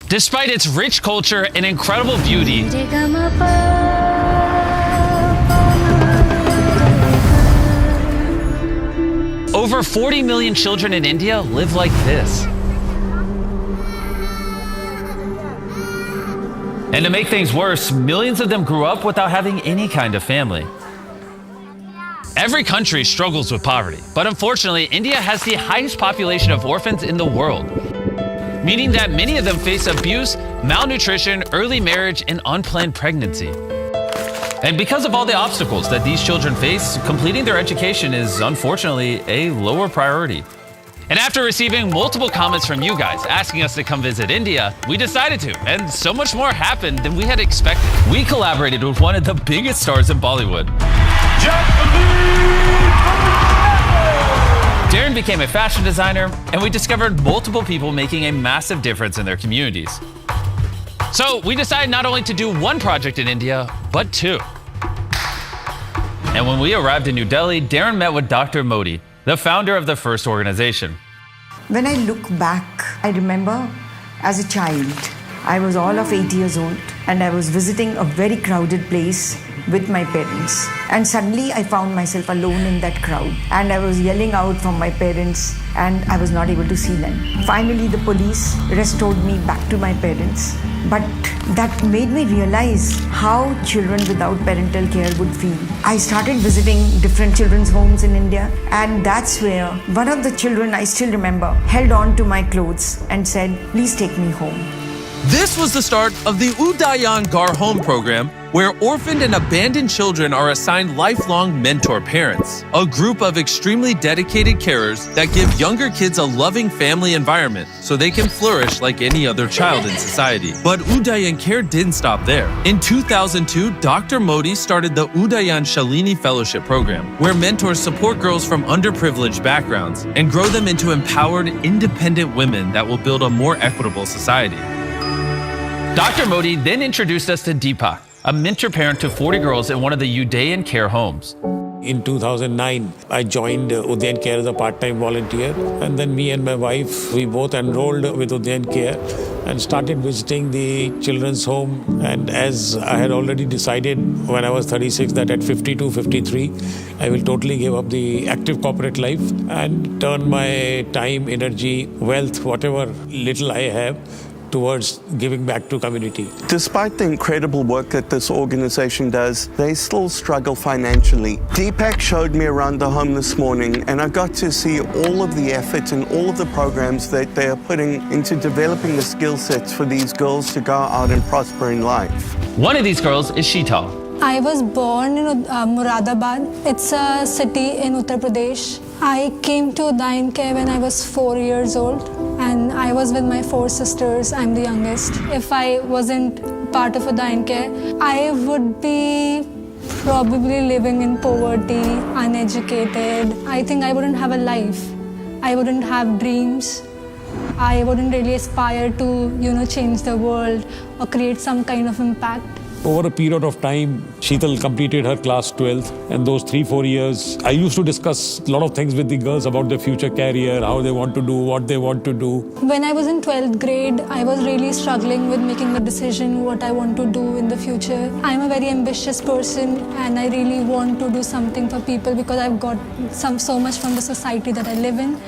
Despite its rich culture and incredible beauty, over 40 million children in India live like this. And to make things worse, millions of them grew up without having any kind of family. Every country struggles with poverty, but unfortunately, India has the highest population of orphans in the world, meaning that many of them face abuse, malnutrition, early marriage, and unplanned pregnancy. And because of all the obstacles that these children face, completing their education is unfortunately a lower priority. And after receiving multiple comments from you guys asking us to come visit India, we decided to, and so much more happened than we had expected. We collaborated with one of the biggest stars in Bollywood. Darren became a fashion designer, and we discovered multiple people making a massive difference in their communities. So we decided not only to do one project in India, but two. And when we arrived in New Delhi, Darren met with Dr. Modi, the founder of the first organization. When I look back, I remember as a child, I was all of 8 years old and I was visiting a very crowded place with my parents. And suddenly I found myself alone in that crowd and I was yelling out for my parents and I was not able to see them. Finally, the police restored me back to my parents. But that made me realize how children without parental care would feel. I started visiting different children's homes in India, and that's where one of the children, I still remember, held on to my clothes and said, "Please take me home." This was the start of the Udayan Gar Home program, where orphaned and abandoned children are assigned lifelong mentor parents, a group of extremely dedicated carers that give younger kids a loving family environment so they can flourish like any other child in society. But Udayan Care didn't stop there. In 2002, Dr. Modi started the Udayan Shalini Fellowship Program, where mentors support girls from underprivileged backgrounds and grow them into empowered, independent women that will build a more equitable society. Dr. Modi then introduced us to Deepak, a mentor parent to 40 girls in one of the Udayan Care homes. In 2009, I joined Udayan Care as a part-time volunteer. And then me and my wife, we both enrolled with Udayan Care and started visiting the children's home. And as I had already decided when I was 36 that at 52, 53, I will totally give up the active corporate life and turn my time, energy, wealth, whatever little I have, towards giving back to community. Despite the incredible work that this organization does, they still struggle financially. Deepak showed me around the home this morning and I got to see all of the effort and all of the programs that they are putting into developing the skill sets for these girls to go out and prosper in life. One of these girls is Sheetal. I was born in Moradabad. It's a city in Uttar Pradesh. I came to Udayan Care when I was 4 years old and I was with my 4 sisters. I'm the youngest. If I wasn't part of Udayan Care, I would be probably living in poverty, uneducated. I think I wouldn't have a life. I wouldn't have dreams. I wouldn't really aspire to, change the world or create some kind of impact. Over a period of time, Sheetal completed her class 12th, and those 3-4 years, I used to discuss a lot of things with the girls about their future career, how they want to do, what they want to do. When I was in 12th grade, I was really struggling with making a decision what I want to do in the future. I'm a very ambitious person and I really want to do something for people because I've got so much from the society that I live in.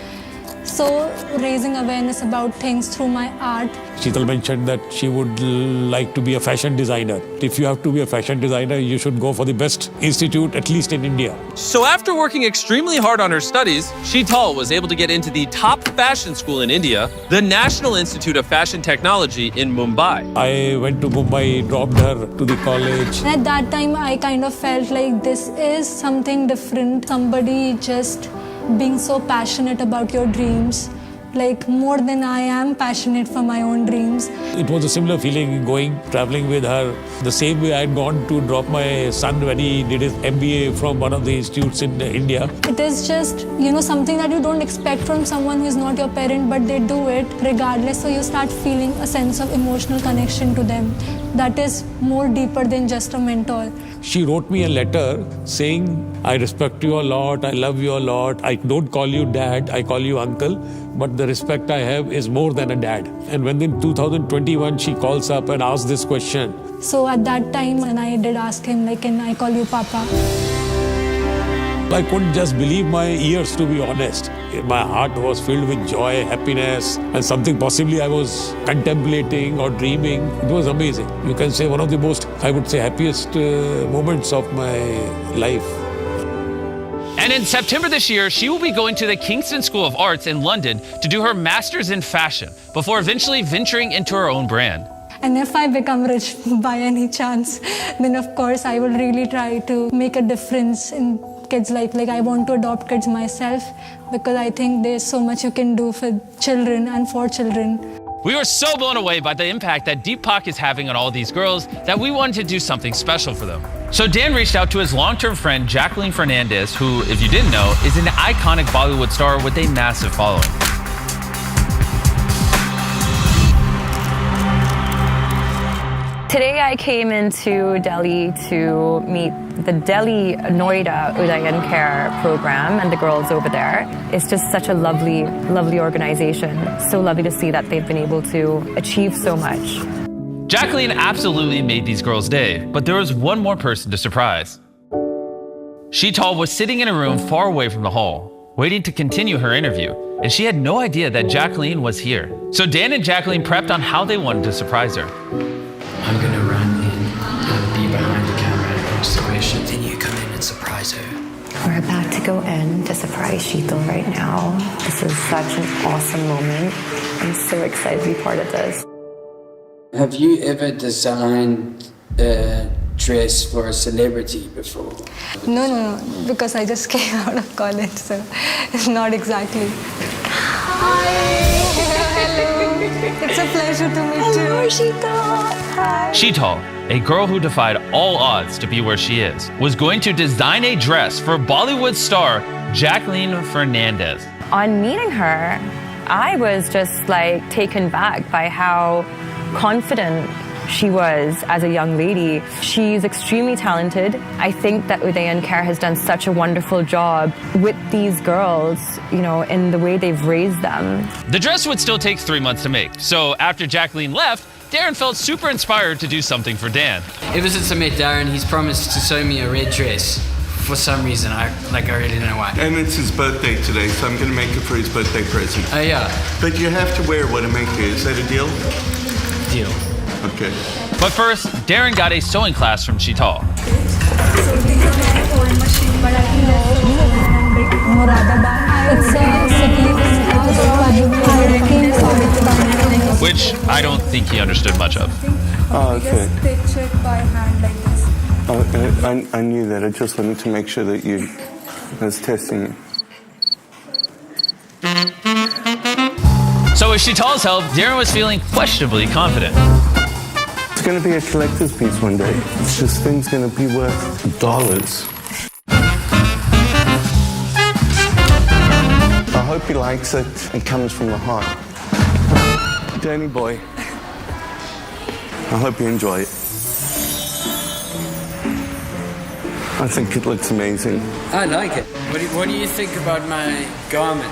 So raising awareness about things through my art. Sheetal mentioned that she would like to be a fashion designer. If you have to be a fashion designer, you should go for the best institute, at least in India. So after working extremely hard on her studies, Sheetal was able to get into the top fashion school in India, the National Institute of Fashion Technology in Mumbai. I went to Mumbai, dropped her to the college. At that time, I kind of felt like this is something different. Somebody just being so passionate about your dreams, like more than I am passionate for my own dreams. It was a similar feeling traveling with her. The same way I had gone to drop my son when he did his MBA from one of the institutes in India. It is just, something that you don't expect from someone who is not your parent, but they do it regardless. So you start feeling a sense of emotional connection to them that is more deeper than just a mentor. She wrote me a letter saying, I respect you a lot, I love you a lot, I don't call you dad, I call you uncle, but the respect I have is more than a dad. And when in 2021 she calls up and asks this question. So at that time, when I did ask him, like, can I call you Papa? I couldn't just believe my ears, to be honest. My heart was filled with joy, happiness, and something possibly I was contemplating or dreaming. It was amazing. You can say one of the most, I would say, happiest moments of my life. And in September this year, she will be going to the Kingston School of Arts in London to do her master's in fashion before eventually venturing into her own brand. And if I become rich by any chance, then of course I will really try to make a difference in kids' life. Like, I want to adopt kids myself because I think there's so much you can do for children and for children. We were so blown away by the impact that Deepak is having on all these girls that we wanted to do something special for them. So Dan reached out to his long-term friend, Jacqueline Fernandez, who, if you didn't know, is an iconic Bollywood star with a massive following. Today I came into Delhi to meet the Delhi Noida Udayan Care program and the girls over there. It's just such a lovely, lovely organization. So lovely to see that they've been able to achieve so much. Jacqueline absolutely made these girls' day, but there was one more person to surprise. Sheetal was sitting in a room far away from the hall, waiting to continue her interview, and she had no idea that Jacqueline was here. So Dan and Jacqueline prepped on how they wanted to surprise her. I'm gonna run in and be behind the camera and answer the question. Then you come in and surprise her. We're about to go in to surprise Sheetal right now. This is such an awesome moment. I'm so excited to be part of this. Have you ever designed a dress for a celebrity before? No, because I just came out of college, so it's not exactly. Hi! Hello! It's a pleasure to meet you. Hello, Sheetal! Hi! Sheetal, a girl who defied all odds to be where she is, was going to design a dress for Bollywood star Jacqueline Fernandez. On meeting her, I was just like taken back by how confident she was as a young lady. She's extremely talented. I think that Udayan Care has done such a wonderful job with these girls, you know, in the way they've raised them. The dress would still take 3 months to make, so after Jacqueline left, Darren felt super inspired to do something for Dan. Ever since I met Darren, he's promised to sew me a red dress. For some reason, I really don't know why. And it's his birthday today, so I'm going to make it for his birthday present. Oh yeah. But you have to wear what I make you. Is that a deal? Deal. Okay. But first, Darren got a sewing class from Sheetal. It's a city. Which I don't think he understood much of. Oh, okay. Just stitch it by hand like this. Oh, I knew that. I just wanted to make sure that I was testing you. So with Sheetal's help, Darren was feeling questionably confident. It's going to be a collector's piece one day. This thing's going to be worth dollars. I hope he likes it. It comes from the heart. Danny boy, I hope you enjoy it. I think it looks amazing. I like it. What do you think about my garment?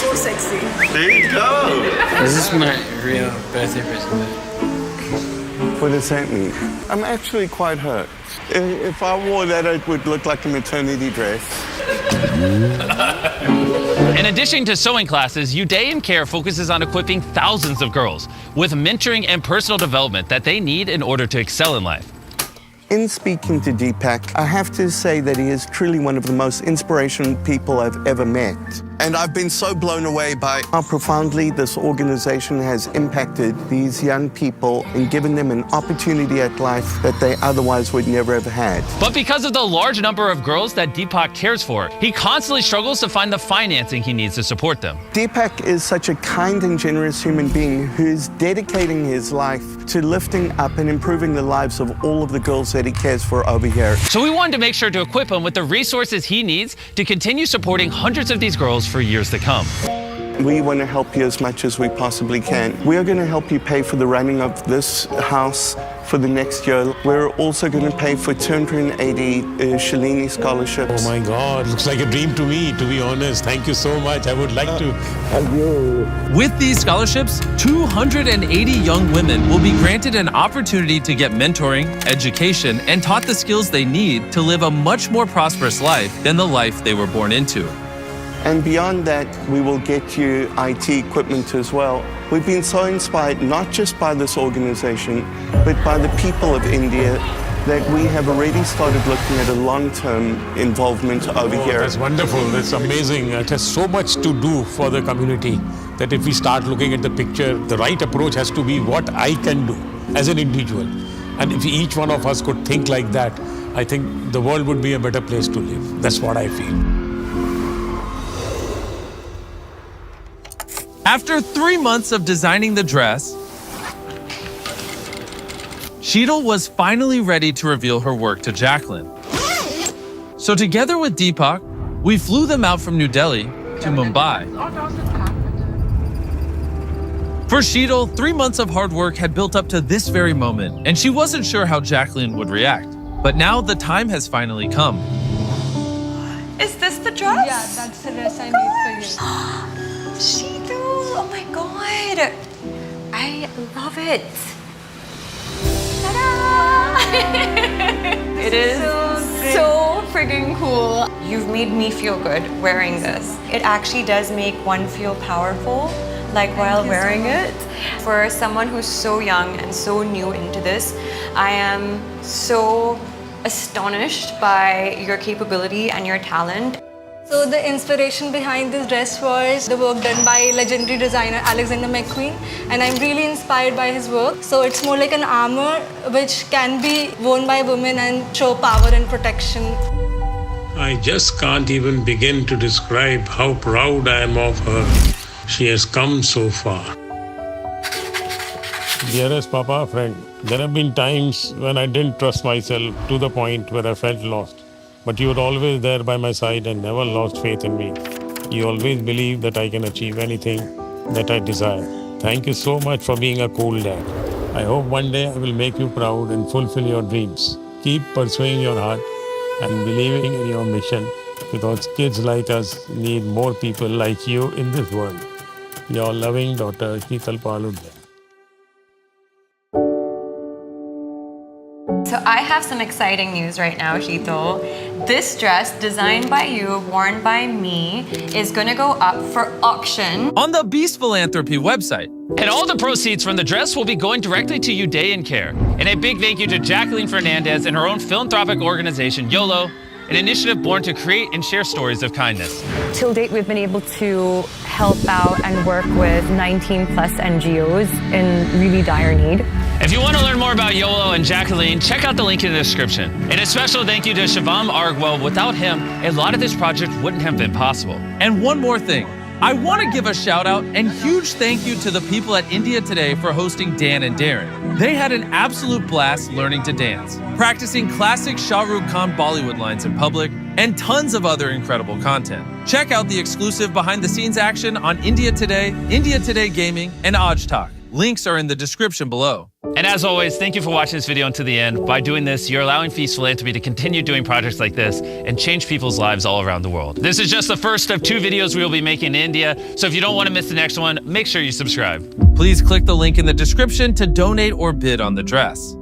So sexy. There you go. This is my real birthday present. What does that mean? I'm actually quite hurt. If I wore that, it would look like a maternity dress. In addition to sewing classes, Udayan Care focuses on equipping thousands of girls with mentoring and personal development that they need in order to excel in life. In speaking to Deepak, I have to say that he is truly one of the most inspirational people I've ever met. And I've been so blown away by how profoundly this organization has impacted these young people and given them an opportunity at life that they otherwise would never have had. But because of the large number of girls that Deepak cares for, he constantly struggles to find the financing he needs to support them. Deepak is such a kind and generous human being who is dedicating his life to lifting up and improving the lives of all of the girls that he cares for over here. So we wanted to make sure to equip him with the resources he needs to continue supporting hundreds of these girls for years to come. We want to help you as much as we possibly can. We are going to help you pay for the running of this house for the next year. We're also going to pay for 280 Shalini scholarships. Oh my God, looks like a dream to me, to be honest. Thank you so much. I would like to help you. With these scholarships, 280 young women will be granted an opportunity to get mentoring, education, and taught the skills they need to live a much more prosperous life than the life they were born into. And beyond that, we will get you IT equipment as well. We've been so inspired, not just by this organization, but by the people of India, that we have already started looking at a long-term involvement over here. That's wonderful. That's amazing. It has so much to do for the community that if we start looking at the picture, the right approach has to be what I can do as an individual. And if each one of us could think like that, I think the world would be a better place to live. That's what I feel. After 3 months of designing the dress, Sheetal was finally ready to reveal her work to Jacqueline. So together with Deepak, we flew them out from New Delhi to Mumbai. For Sheetal, 3 months of hard work had built up to this very moment, and she wasn't sure how Jacqueline would react. But now the time has finally come. Is this the dress? Yeah, that's the dress I made for you. Sheetal, oh my god. I love it. Ta-da! It is so friggin' cool. You've made me feel good wearing this. It actually does make one feel powerful, like while wearing it. For someone who's so young and so new into this, I am so astonished by your capability and your talent. So the inspiration behind this dress was the work done by legendary designer Alexander McQueen, and I'm really inspired by his work. So it's more like an armor which can be worn by women and show power and protection. I just can't even begin to describe how proud I am of her. She has come so far. Dearest Papa, friend, there have been times when I didn't trust myself to the point where I felt lost. But you were always there by my side and never lost faith in me. You always believed that I can achieve anything that I desire. Thank you so much for being a cool dad. I hope one day I will make you proud and fulfill your dreams. Keep pursuing your heart and believing in your mission, because kids like us need more people like you in this world. Your loving daughter, Sheetal Paludya. So I have some exciting news right now, Sheetal. This dress, designed by you, worn by me, is gonna go up for auction On the Beast Philanthropy website. And all the proceeds from the dress will be going directly to Udayan Care. And a big thank you to Jacqueline Fernandez and her own philanthropic organization, YOLO, an initiative born to create and share stories of kindness. Till date, we've been able to help out and work with 19 plus NGOs in really dire need. If you want to learn more about YOLO and Jacqueline, check out the link in the description. And a special thank you to Shivam Argwell. Without him, a lot of this project wouldn't have been possible. And one more thing. I want to give a shout out and huge thank you to the people at India Today for hosting Dan and Darren. They had an absolute blast learning to dance, practicing classic Shah Rukh Khan Bollywood lines in public, and tons of other incredible content. Check out the exclusive behind-the-scenes action on India Today Gaming, and Aj Talk. Links are in the description below. And as always, thank you for watching this video until the end. By doing this, you're allowing Feast Philanthropy to continue doing projects like this and change people's lives all around the world. This is just the first of 2 videos we will be making in India, so if you don't want to miss the next one, make sure you subscribe. Please click the link in the description to donate or bid on the dress.